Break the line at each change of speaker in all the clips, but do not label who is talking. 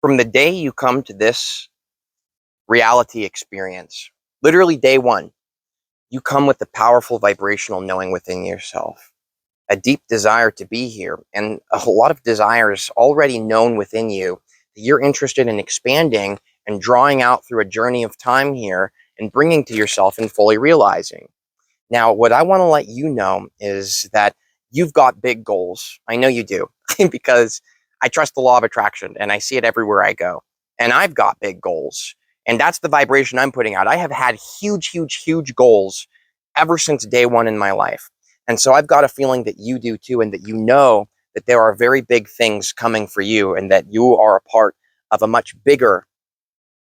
From the day you come to this reality experience, literally day one, you come with a powerful vibrational knowing within yourself, a deep desire to be here, and a whole lot of desires already known within you that you're interested in expanding and drawing out through a journey of time here and bringing to yourself and fully realizing. Now, what I want to let you know is that you've got big goals. I know you do because I trust the law of attraction and I see it everywhere I go. And I've got big goals. And that's the vibration I'm putting out. I have had huge, huge, huge goals ever since day one in my life. And so I've got a feeling that you do too, and that you know that there are very big things coming for you and that you are a part of a much bigger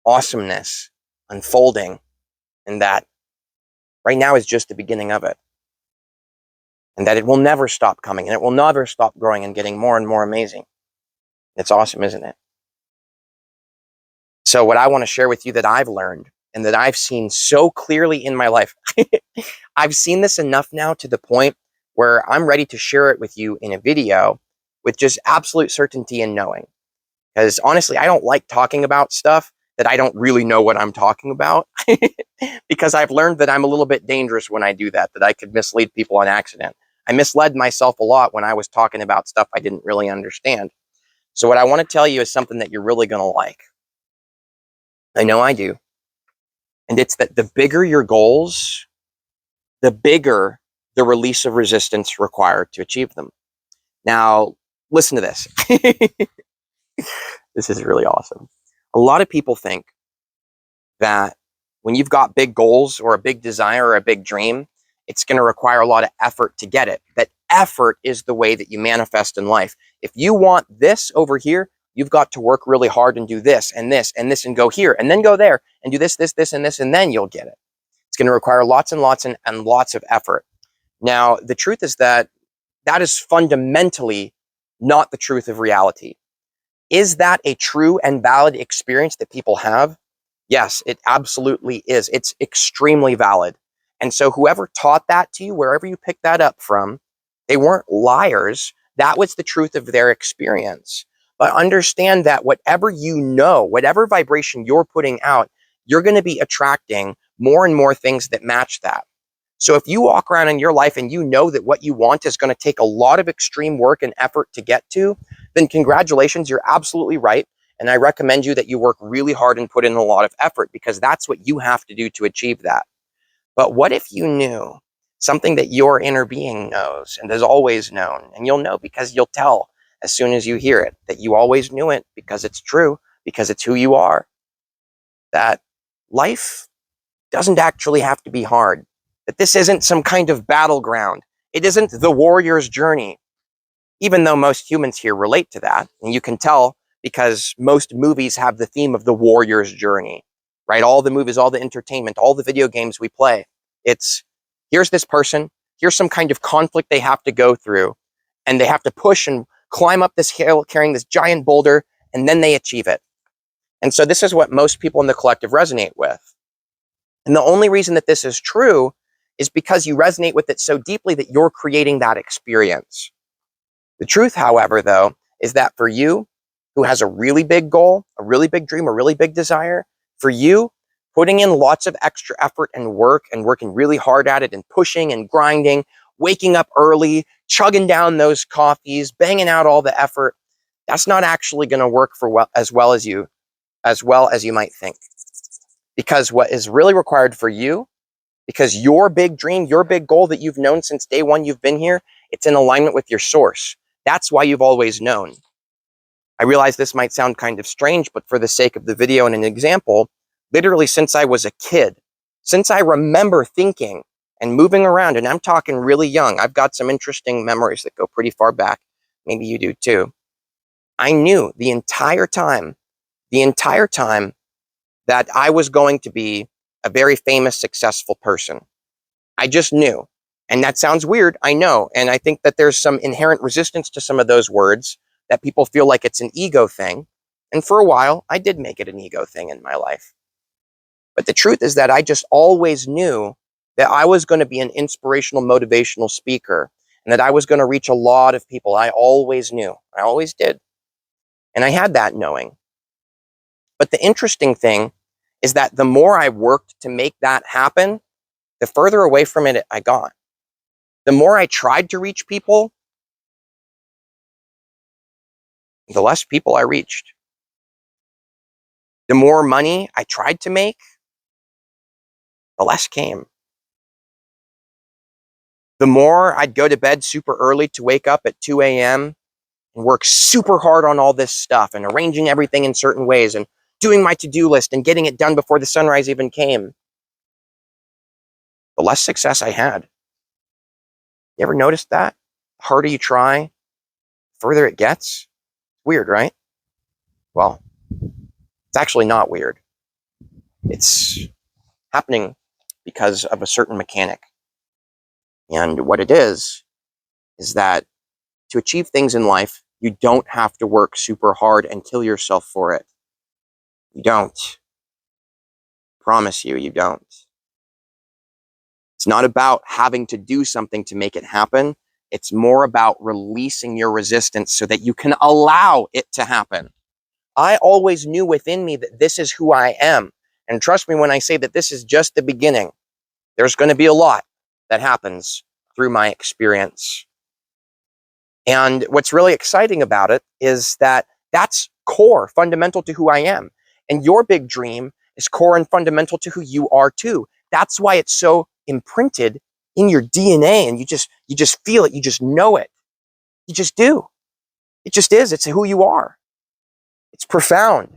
awesomeness unfolding, and that right now is just the beginning of it. And that it will never stop coming, and it will never stop growing and getting more and more amazing. It's awesome, isn't it? So what I want to share with you that I've learned and that I've seen so clearly in my life, I've seen this enough now to the point where I'm ready to share it with you in a video with just absolute certainty and knowing. Because honestly, I don't like talking about stuff that I don't really know what I'm talking about because I've learned that I'm a little bit dangerous when I do that I could mislead people on accident. I misled myself a lot when I was talking about stuff I didn't really understand. So what I want to tell you is something that you're really going to like. I know I do. And it's that the bigger your goals, the bigger the release of resistance required to achieve them. Now, listen to this. This is really awesome. A lot of people think that when you've got big goals or a big desire or a big dream, it's going to require a lot of effort to get it. That effort is the way that you manifest in life. If you want this over here, you've got to work really hard and do this and this and this and go here and then go there and do this, this, this, and this, and then you'll get it. It's going to require lots and lots and lots of effort. Now, the truth is that is fundamentally not the truth of reality. Is that a true and valid experience that people have? Yes, it absolutely is. It's extremely valid. And so whoever taught that to you, wherever you picked that up from, they weren't liars. That was the truth of their experience. But understand that whatever you know, whatever vibration you're putting out, you're going to be attracting more and more things that match that. So if you walk around in your life and you know that what you want is going to take a lot of extreme work and effort to get to, then congratulations, you're absolutely right. And I recommend you that you work really hard and put in a lot of effort, because that's what you have to do to achieve that. But what if you knew something that your inner being knows and has always known? And you'll know because you'll tell as soon as you hear it, that you always knew it because it's true, because it's who you are. That life doesn't actually have to be hard. That this isn't some kind of battleground. It isn't the warrior's journey. Even though most humans here relate to that, and you can tell because most movies have the theme of the warrior's journey, right? All the movies, all the entertainment, all the video games we play, it's here's this person, here's some kind of conflict they have to go through, and they have to push and climb up this hill carrying this giant boulder, and then they achieve it. And so this is what most people in the collective resonate with. And the only reason that this is true is because you resonate with it so deeply that you're creating that experience. The truth, however, though, is that for you, who has a really big goal, a really big dream, a really big desire, for you, putting in lots of extra effort and working really hard at it and pushing and grinding, waking up early, chugging down those coffees, banging out all the effort, that's not actually going to work for as well as you might think. Because what is really required for you, because your big dream, your big goal that you've known since day one you've been here, it's in alignment with your source. That's why you've always known. I realize this might sound kind of strange, but for the sake of the video and an example, literally since I was a kid, since I remember thinking and moving around, and I'm talking really young, I've got some interesting memories that go pretty far back. Maybe you do too. I knew the entire time that I was going to be a very famous, successful person. I just knew. And that sounds weird, I know. And I think that there's some inherent resistance to some of those words, that people feel like it's an ego thing. And for a while, I did make it an ego thing in my life. But the truth is that I just always knew that I was going to be an inspirational, motivational speaker, and that I was going to reach a lot of people. I always knew. I always did. And I had that knowing. But the interesting thing is that the more I worked to make that happen, the further away from it I got. The more I tried to reach people, the less people I reached. The more money I tried to make, the less came. The more I'd go to bed super early to wake up at 2 a.m. and work super hard on all this stuff and arranging everything in certain ways and doing my to-do list and getting it done before the sunrise even came, the less success I had. You ever noticed that? The harder you try, the further it gets. Weird, right? Well, it's actually not weird. It's happening because of a certain mechanic. And what it is that to achieve things in life, you don't have to work super hard and kill yourself for it. You don't. Promise you, you don't. It's not about having to do something to make it happen. It's more about releasing your resistance so that you can allow it to happen. I always knew within me that this is who I am. And trust me when I say that this is just the beginning. There's going to be a lot that happens through my experience. And what's really exciting about it is that that's core, fundamental to who I am. And your big dream is core and fundamental to who you are too. That's why it's so imprinted in your DNA, and you just feel it, you just know it. You just do. It just is. It's who you are. It's profound,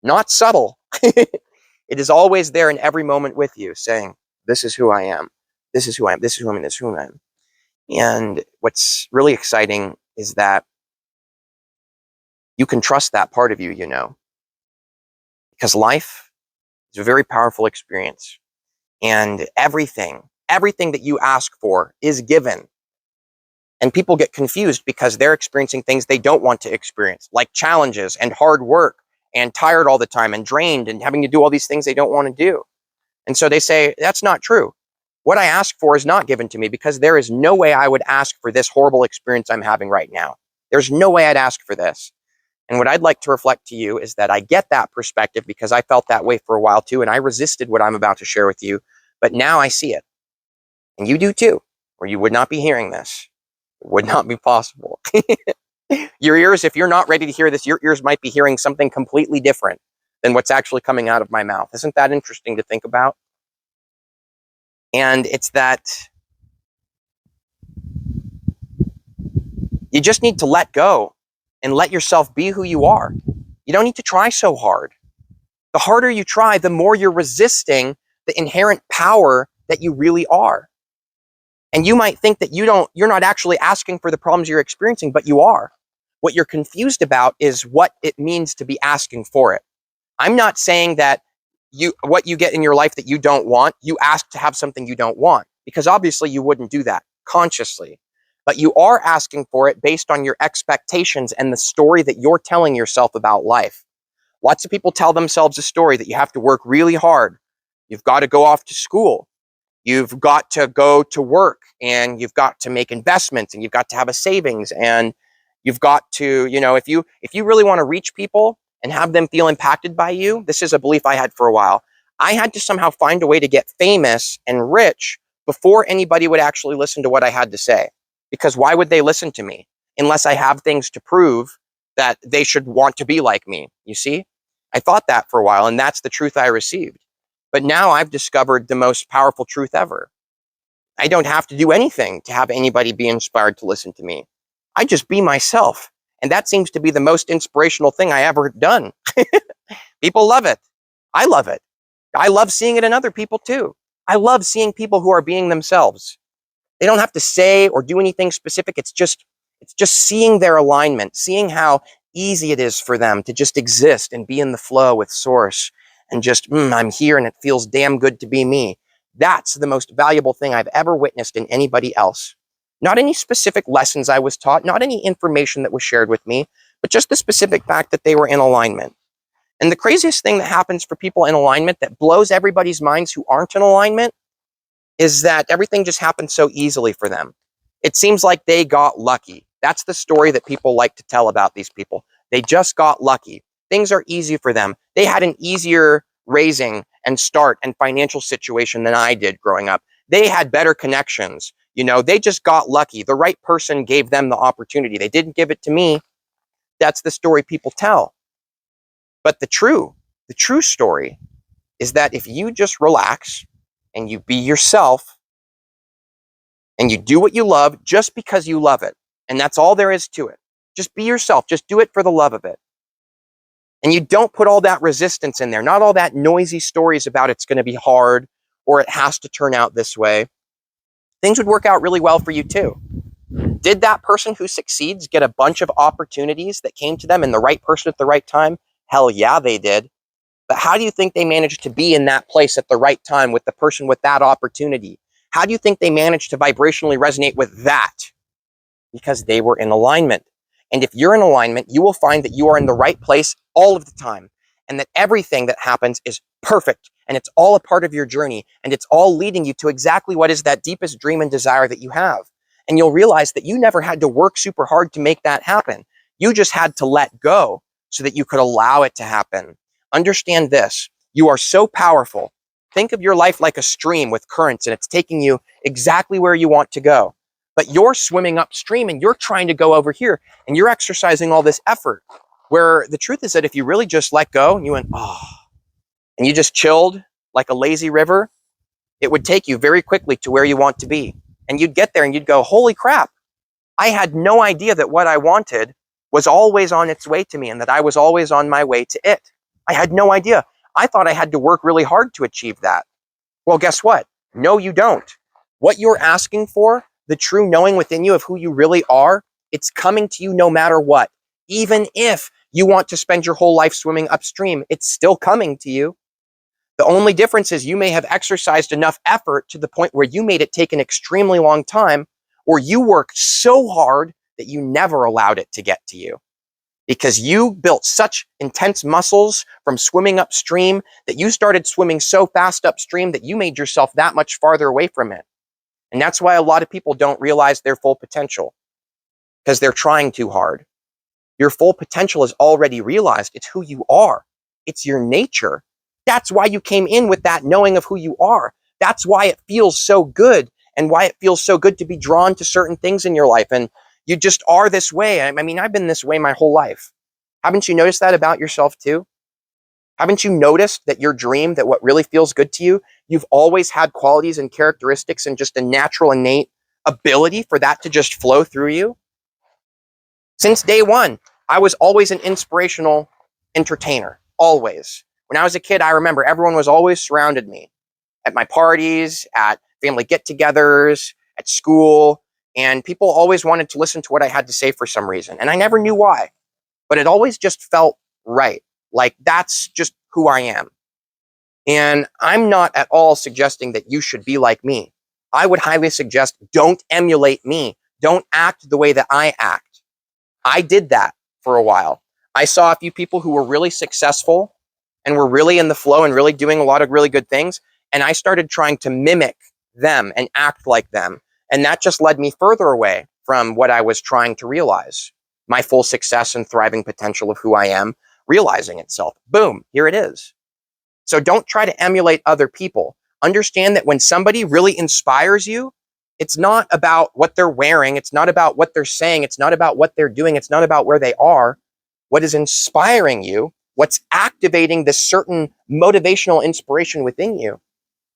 not subtle. It is always there in every moment with you, saying, this is who I am. This is who I am. This is who I am. This is who I am. And what's really exciting is that you can trust that part of you, you know, because life is a very powerful experience, and everything that you ask for is given. And people get confused because they're experiencing things they don't want to experience, like challenges and hard work and tired all the time and drained and having to do all these things they don't want to do. And so they say, that's not true. What I ask for is not given to me, because there is no way I would ask for this horrible experience I'm having right now. There's no way I'd ask for this. And what I'd like to reflect to you is that I get that perspective because I felt that way for a while too, and I resisted what I'm about to share with you, but now I see it. And you do too, or you would not be hearing this. It would not be possible. Your ears, if you're not ready to hear this, your ears might be hearing something completely different than what's actually coming out of my mouth. Isn't that interesting to think about? And it's that you just need to let go and let yourself be who you are. You don't need to try so hard. The harder you try, the more you're resisting the inherent power that you really are. And you might think that you're not actually asking for the problems you're experiencing, but you are. What you're confused about is what it means to be asking for it. I'm not saying that what you get in your life that you don't want, you ask to have something you don't want, because obviously you wouldn't do that consciously. But you are asking for it based on your expectations and the story that you're telling yourself about life. Lots of people tell themselves a story that you have to work really hard. You've got to go off to school. You've got to go to work, and you've got to make investments, and you've got to have a savings, and you've got to, if you really want to reach people and have them feel impacted by you, this is a belief I had for a while. I had to somehow find a way to get famous and rich before anybody would actually listen to what I had to say. Because why would they listen to me unless I have things to prove that they should want to be like me? You see? I thought that for a while, and that's the truth I received. But now I've discovered the most powerful truth ever. I don't have to do anything to have anybody be inspired to listen to me. I just be myself. And that seems to be the most inspirational thing I ever done. People love it. I love it. I love seeing it in other people too. I love seeing people who are being themselves. They don't have to say or do anything specific. It's just seeing their alignment, seeing how easy it is for them to just exist and be in the flow with source. And just, I'm here and it feels damn good to be me. That's the most valuable thing I've ever witnessed in anybody else. Not any specific lessons I was taught, not any information that was shared with me, but just the specific fact that they were in alignment. And the craziest thing that happens for people in alignment that blows everybody's minds who aren't in alignment is that everything just happens so easily for them. It seems like they got lucky. That's the story that people like to tell about these people. They just got lucky. Things are easy for them. They had an easier raising and start and financial situation than I did growing up. They had better connections. You know, they just got lucky. The right person gave them the opportunity. They didn't give it to me. That's the story people tell. But the true story is that if you just relax and you be yourself and you do what you love just because you love it, and that's all there is to it. Just be yourself. Just do it for the love of it. And you don't put all that resistance in there, not all that noisy stories about it's going to be hard or it has to turn out this way. Things would work out really well for you too. Did that person who succeeds get a bunch of opportunities that came to them and the right person at the right time? Hell yeah, they did. But how do you think they managed to be in that place at the right time with the person with that opportunity? How do you think they managed to vibrationally resonate with that? Because they were in alignment. And if you're in alignment, you will find that you are in the right place all of the time, and that everything that happens is perfect, and it's all a part of your journey, and it's all leading you to exactly what is that deepest dream and desire that you have. And you'll realize that you never had to work super hard to make that happen. You just had to let go so that you could allow it to happen. Understand this: you are so powerful. Think of your life like a stream with currents, and it's taking you exactly where you want to go. But you're swimming upstream and you're trying to go over here and you're exercising all this effort, where the truth is that if you really just let go and you went, oh, and you just chilled like a lazy river, it would take you very quickly to where you want to be. And you'd get there and you'd go, holy crap, I had no idea that what I wanted was always on its way to me and that I was always on my way to it. I had no idea. I thought I had to work really hard to achieve that. Well, guess what? No, you don't. What you're asking for, the true knowing within you of who you really are, it's coming to you no matter what. Even if you want to spend your whole life swimming upstream, it's still coming to you. The only difference is you may have exercised enough effort to the point where you made it take an extremely long time, or you worked so hard that you never allowed it to get to you. Because you built such intense muscles from swimming upstream that you started swimming so fast upstream that you made yourself that much farther away from it. And that's why a lot of people don't realize their full potential, because they're trying too hard. Your full potential is already realized. It's who you are. It's your nature. That's why you came in with that knowing of who you are. That's why it feels so good, and why it feels so good to be drawn to certain things in your life. And you just are this way. I mean, I've been this way my whole life. Haven't you noticed that about yourself too? Haven't you noticed that your dream, that what really feels good to you, you've always had qualities and characteristics and just a natural, innate ability for that to just flow through you? Since day one, I was always an inspirational entertainer, always. When I was a kid, I remember everyone was always surrounded me at my parties, at family get-togethers, at school, and people always wanted to listen to what I had to say for some reason. And I never knew why, but it always just felt right. Like, that's just who I am. And I'm not at all suggesting that you should be like me. I would highly suggest don't emulate me. Don't act the way that I act. I did that for a while. I saw a few people who were really successful and were really in the flow and really doing a lot of really good things. And I started trying to mimic them and act like them. And that just led me further away from what I was trying to realize. My full success and thriving potential of who I am realizing itself. Boom, here it is. So don't try to emulate other people. Understand that when somebody really inspires you, it's not about what they're wearing. It's not about what they're saying. It's not about what they're doing. It's not about where they are. What is inspiring you, what's activating this certain motivational inspiration within you,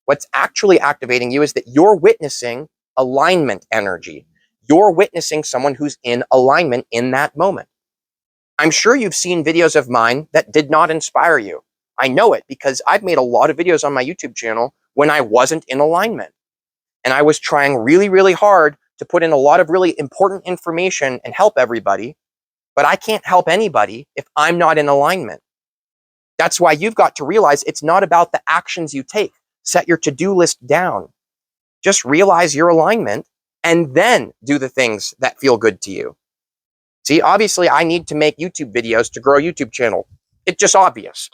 what's actually activating you is that you're witnessing alignment energy. You're witnessing someone who's in alignment in that moment. I'm sure you've seen videos of mine that did not inspire you. I know it because I've made a lot of videos on my YouTube channel when I wasn't in alignment. And I was trying really, really hard to put in a lot of really important information and help everybody. But I can't help anybody if I'm not in alignment. That's why you've got to realize it's not about the actions you take. Set your to-do list down. Just realize your alignment and then do the things that feel good to you. See, obviously, I need to make YouTube videos to grow a YouTube channel. It's just obvious.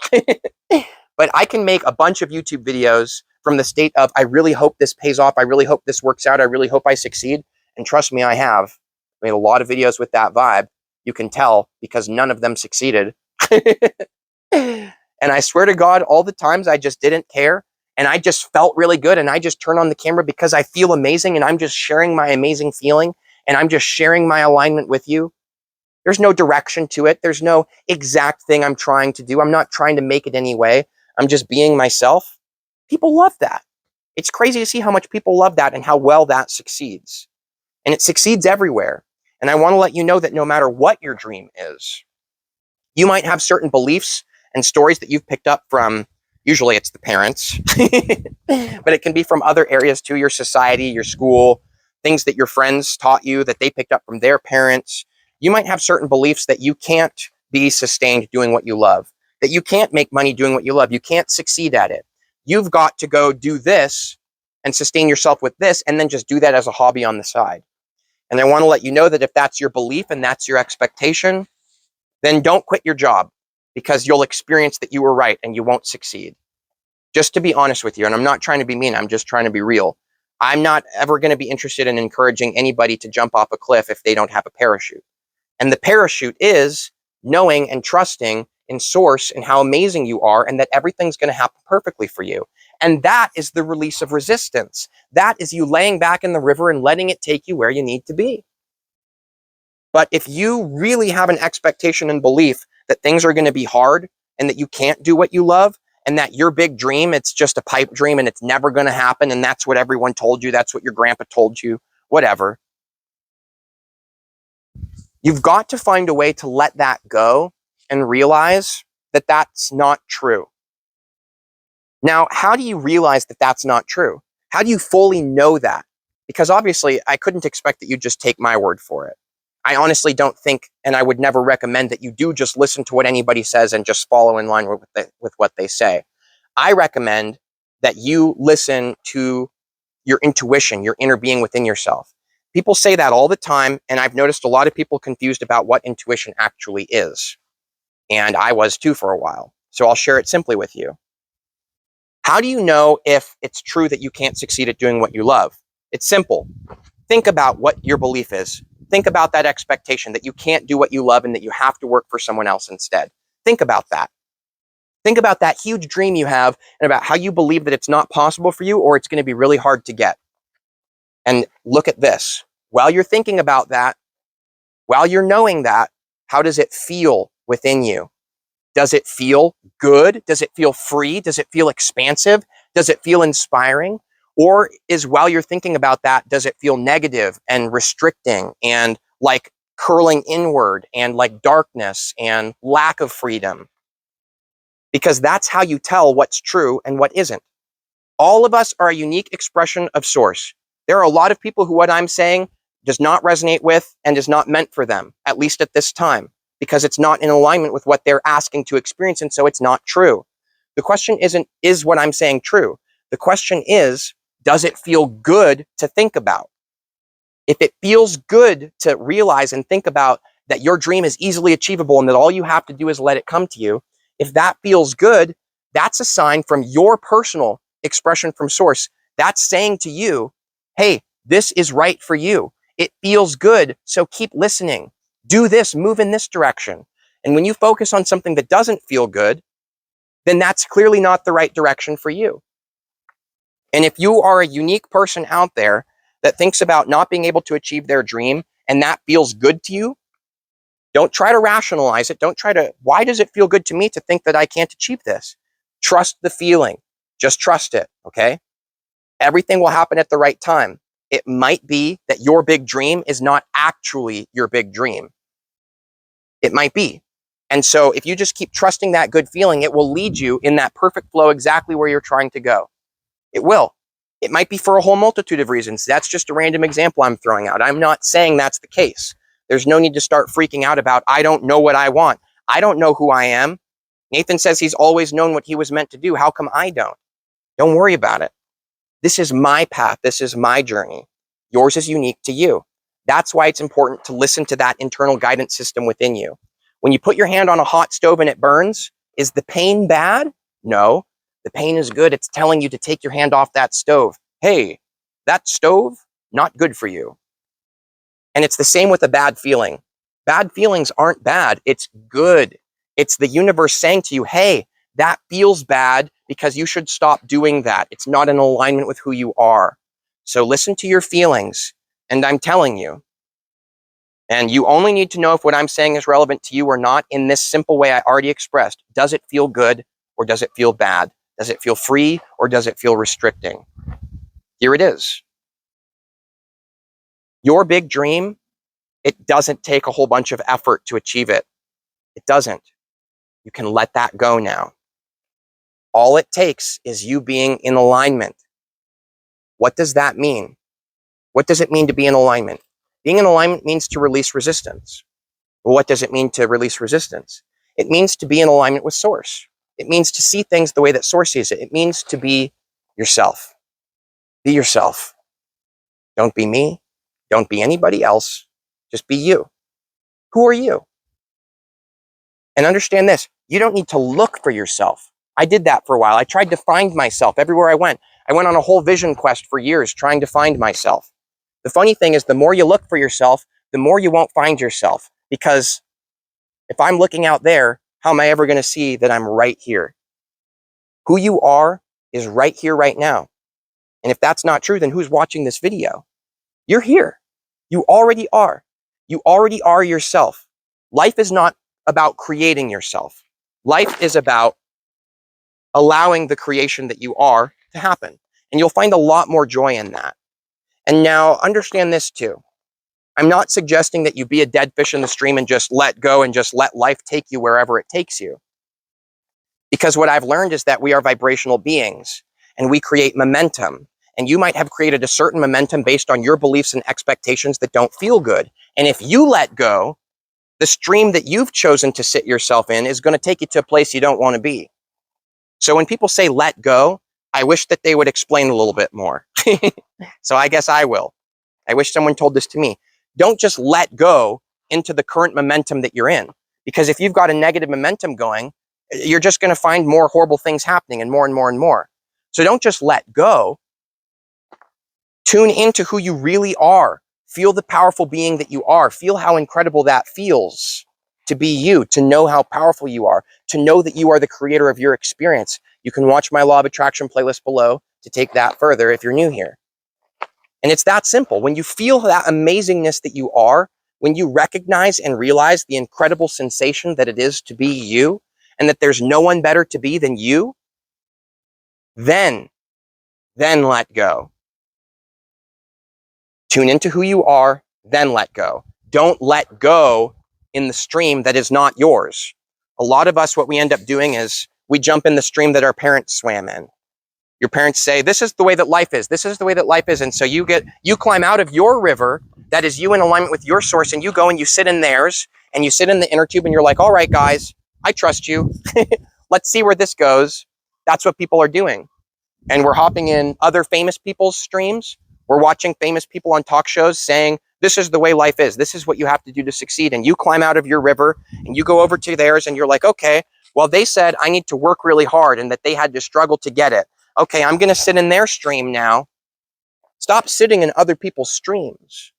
But I can make a bunch of YouTube videos from the state of, I really hope this pays off. I really hope this works out. I really hope I succeed. And trust me, I have made a lot of videos with that vibe. You can tell because none of them succeeded. And I swear to God, all the times I just didn't care and I just felt really good and I just turn on the camera because I feel amazing and I'm just sharing my amazing feeling and I'm just sharing my alignment with you. There's no direction to it. There's no exact thing I'm trying to do. I'm not trying to make it any way. I'm just being myself. People love that. It's crazy to see how much people love that and how well that succeeds. And it succeeds everywhere. And I want to let you know that no matter what your dream is, you might have certain beliefs and stories that you've picked up from, usually it's the parents, but it can be from other areas too, your society, your school, things that your friends taught you that they picked up from their parents. You might have certain beliefs that you can't be sustained doing what you love, that you can't make money doing what you love, you can't succeed at it. You've got to go do this and sustain yourself with this and then just do that as a hobby on the side. And I want to let you know that if that's your belief and that's your expectation, then don't quit your job because you'll experience that you were right and you won't succeed. Just to be honest with you, and I'm not trying to be mean, I'm just trying to be real. I'm not ever going to be interested in encouraging anybody to jump off a cliff if they don't have a parachute. And the parachute is knowing and trusting in source and how amazing you are and that everything's going to happen perfectly for you. And that is the release of resistance. That is you laying back in the river and letting it take you where you need to be. But if you really have an expectation and belief that things are going to be hard and that you can't do what you love and that your big dream, it's just a pipe dream and it's never going to happen and that's what everyone told you, that's what your grandpa told you, whatever. You've got to find a way to let that go and realize that that's not true. Now, how do you realize that that's not true? How do you fully know that? Because obviously, I couldn't expect that you just take my word for it. I honestly don't think, and I would never recommend that you do just listen to what anybody says and just follow in line with what they say. I recommend that you listen to your intuition, your inner being within yourself. People say that all the time, and I've noticed a lot of people confused about what intuition actually is. And I was too for a while. So I'll share it simply with you. How do you know if it's true that you can't succeed at doing what you love? It's simple. Think about what your belief is. Think about that expectation that you can't do what you love and that you have to work for someone else instead. Think about that. Think about that huge dream you have and about how you believe that it's not possible for you or it's going to be really hard to get. And look at this. While you're thinking about that, while you're knowing that, how does it feel within you? Does it feel good? Does it feel free? Does it feel expansive? Does it feel inspiring? Or is while you're thinking about that, does it feel negative and restricting and like curling inward and like darkness and lack of freedom? Because that's how you tell what's true and what isn't. All of us are a unique expression of source. There are a lot of people who what I'm saying does not resonate with and is not meant for them, at least at this time, because it's not in alignment with what they're asking to experience, and so it's not true. The question isn't, is what I'm saying true? The question is, does it feel good to think about? If it feels good to realize and think about that your dream is easily achievable and that all you have to do is let it come to you, if that feels good, that's a sign from your personal expression from source. That's saying to you, hey, this is right for you. It feels good, so keep listening. Do this, move in this direction. And when you focus on something that doesn't feel good, then that's clearly not the right direction for you. And if you are a unique person out there that thinks about not being able to achieve their dream and that feels good to you, don't try to rationalize it. Don't try to, why does it feel good to me to think that I can't achieve this? Trust the feeling. Just trust it, okay? Everything will happen at the right time. It might be that your big dream is not actually your big dream. It might be. And so if you just keep trusting that good feeling, it will lead you in that perfect flow exactly where you're trying to go. It will. It might be for a whole multitude of reasons. That's just a random example I'm throwing out. I'm not saying that's the case. There's no need to start freaking out about, I don't know what I want. I don't know who I am. Nathan says he's always known what he was meant to do. How come I don't? Don't worry about it. This is my path. This is my journey. Yours is unique to you. That's why it's important to listen to that internal guidance system within you. When you put your hand on a hot stove and it burns, is the pain bad? No. The pain is good. It's telling you to take your hand off that stove. Hey, that stove, not good for you. And it's the same with a bad feeling. Bad feelings aren't bad. It's good. It's the universe saying to you, hey, that feels bad because you should stop doing that. It's not in alignment with who you are. So listen to your feelings. And I'm telling you, and you only need to know if what I'm saying is relevant to you or not in this simple way I already expressed. Does it feel good or does it feel bad? Does it feel free or does it feel restricting? Here it is. Your big dream, it doesn't take a whole bunch of effort to achieve it. It doesn't. You can let that go now. All it takes is you being in alignment. What does that mean? What does it mean to be in alignment? Being in alignment means to release resistance. Well, what does it mean to release resistance? It means to be in alignment with Source. It means to see things the way that Source sees it. It means to be yourself. Be yourself. Don't be me. Don't be anybody else. Just be you. Who are you? And understand this, you don't need to look for yourself. I did that for a while. I tried to find myself everywhere I went. I went on a whole vision quest for years trying to find myself. The funny thing is, the more you look for yourself, the more you won't find yourself. Because if I'm looking out there, how am I ever going to see that I'm right here? Who you are is right here, right now. And if that's not true, then who's watching this video? You're here. You already are. You already are yourself. Life is not about creating yourself. Life is about allowing the creation that you are to happen. And you'll find a lot more joy in that. And now understand this too. I'm not suggesting that you be a dead fish in the stream and just let go and just let life take you wherever it takes you. Because what I've learned is that we are vibrational beings and we create momentum. And you might have created a certain momentum based on your beliefs and expectations that don't feel good. And if you let go, the stream that you've chosen to sit yourself in is going to take you to a place you don't want to be. So when people say let go, I wish that they would explain a little bit more. So I guess I will. I wish someone told this to me. Don't just let go into the current momentum that you're in. Because if you've got a negative momentum going, you're just going to find more horrible things happening and more and more and more. So don't just let go. Tune into who you really are. Feel the powerful being that you are. Feel how incredible that feels to be you, to know how powerful you are, to know that you are the creator of your experience. You can watch my Law of Attraction playlist below to take that further if you're new here. And it's that simple. When you feel that amazingness that you are, when you recognize and realize the incredible sensation that it is to be you, and that there's no one better to be than you, then let go. Tune into who you are, then let go. Don't let go in the stream that is not yours. A lot of us, what we end up doing is we jump in the stream that our parents swam in. Your parents say, this is the way that life is. This is the way that life is. And so you climb out of your river that is you in alignment with your source, and you go and you sit in theirs, and you sit in the inner tube, and you're like, all right, guys, I trust you. Let's see where this goes. That's what people are doing. And we're hopping in other famous people's streams. We're watching famous people on talk shows saying, this is the way life is. This is what you have to do to succeed. And you climb out of your river and you go over to theirs and you're like, okay, well, they said I need to work really hard and that they had to struggle to get it. Okay, I'm going to sit in their stream now. Stop sitting in other people's streams.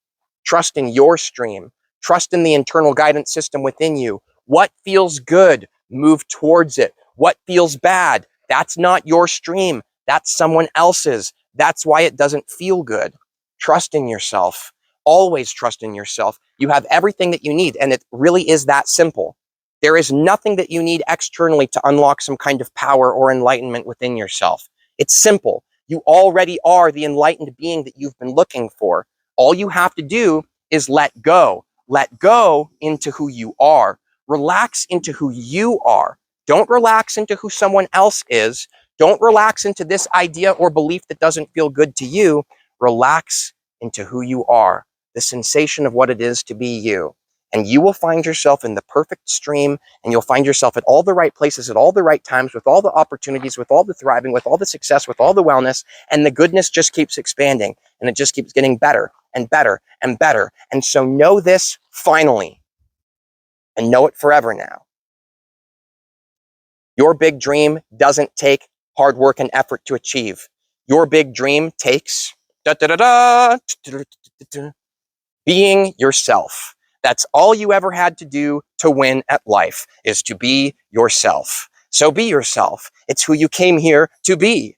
Trust in your stream. Trust in the internal guidance system within you. What feels good? Move towards it. What feels bad? That's not your stream. That's someone else's. That's why it doesn't feel good. Trust in yourself. Always trust in yourself. You have everything that you need, and it really is that simple. There is nothing that you need externally to unlock some kind of power or enlightenment within yourself. It's simple. You already are the enlightened being that you've been looking for. All you have to do is let go. Let go into who you are. Relax into who you are. Don't relax into who someone else is. Don't relax into this idea or belief that doesn't feel good to you. Relax into who you are, the sensation of what it is to be you. And you will find yourself in the perfect stream, and you'll find yourself at all the right places, at all the right times, with all the opportunities, with all the thriving, with all the success, with all the wellness, and the goodness just keeps expanding, and it just keeps getting better and better and better. And so know this finally, and know it forever now. Your big dream doesn't take hard work and effort to achieve. Your big dream takes being yourself. That's all you ever had to do to win at life, is to be yourself. So be yourself. It's who you came here to be.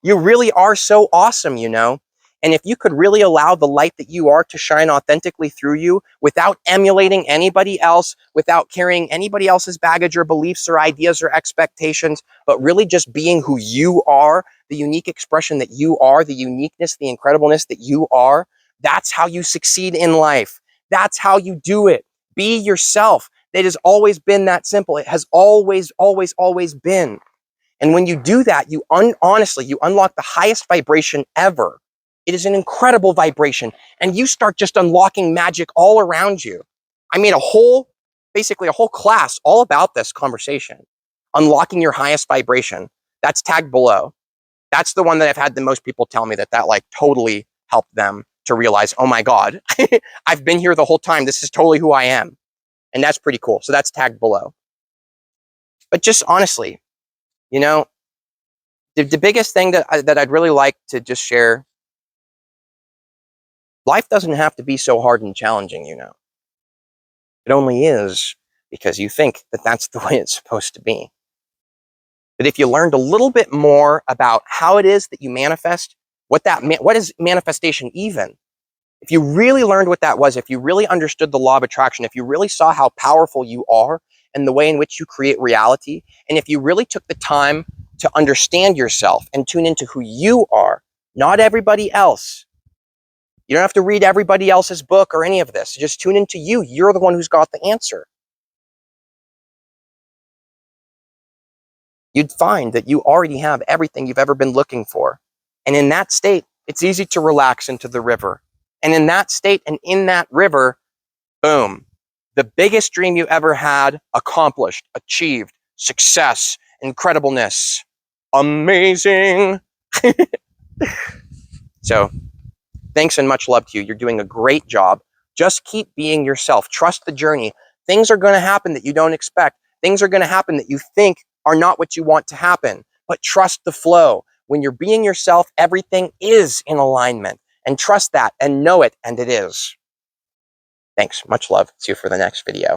You really are so awesome, you know? And if you could really allow the light that you are to shine authentically through you without emulating anybody else, without carrying anybody else's baggage or beliefs or ideas or expectations, but really just being who you are, the unique expression that you are, the uniqueness, the incredibleness that you are, that's how you succeed in life. That's how you do it. Be yourself. It has always been that simple. It has always, always, always been. And when you do that, you honestly, you unlock the highest vibration ever. It is an incredible vibration. And you start just unlocking magic all around you. I made basically a whole class all about this conversation. Unlocking your highest vibration. That's tagged below. That's the one that I've had the most people tell me that like totally helped them to realize, oh my God, I've been here the whole time. This is totally who I am. And that's pretty cool. So that's tagged below. But just honestly, you know, the biggest thing that I'd really like to just share, life doesn't have to be so hard and challenging, you know. It only is because you think that that's the way it's supposed to be. But if you learned a little bit more about how it is that you manifest, what is manifestation even? If you really learned what that was, if you really understood the law of attraction, if you really saw how powerful you are and the way in which you create reality, and if you really took the time to understand yourself and tune into who you are, not everybody else. You don't have to read everybody else's book or any of this. Just tune into you. You're the one who's got the answer. You'd find that you already have everything you've ever been looking for. And in that state, it's easy to relax into the river. And in that state and in that river, boom, the biggest dream you ever had, accomplished, achieved, success, incredibleness, amazing. So thanks and much love to you. You're doing a great job. Just keep being yourself. Trust the journey. Things are going to happen that you don't expect. Things are going to happen that you think are not what you want to happen. But trust the flow. When you're being yourself, everything is in alignment. And trust that and know it, and it is. Thanks. Much love. See you for the next video.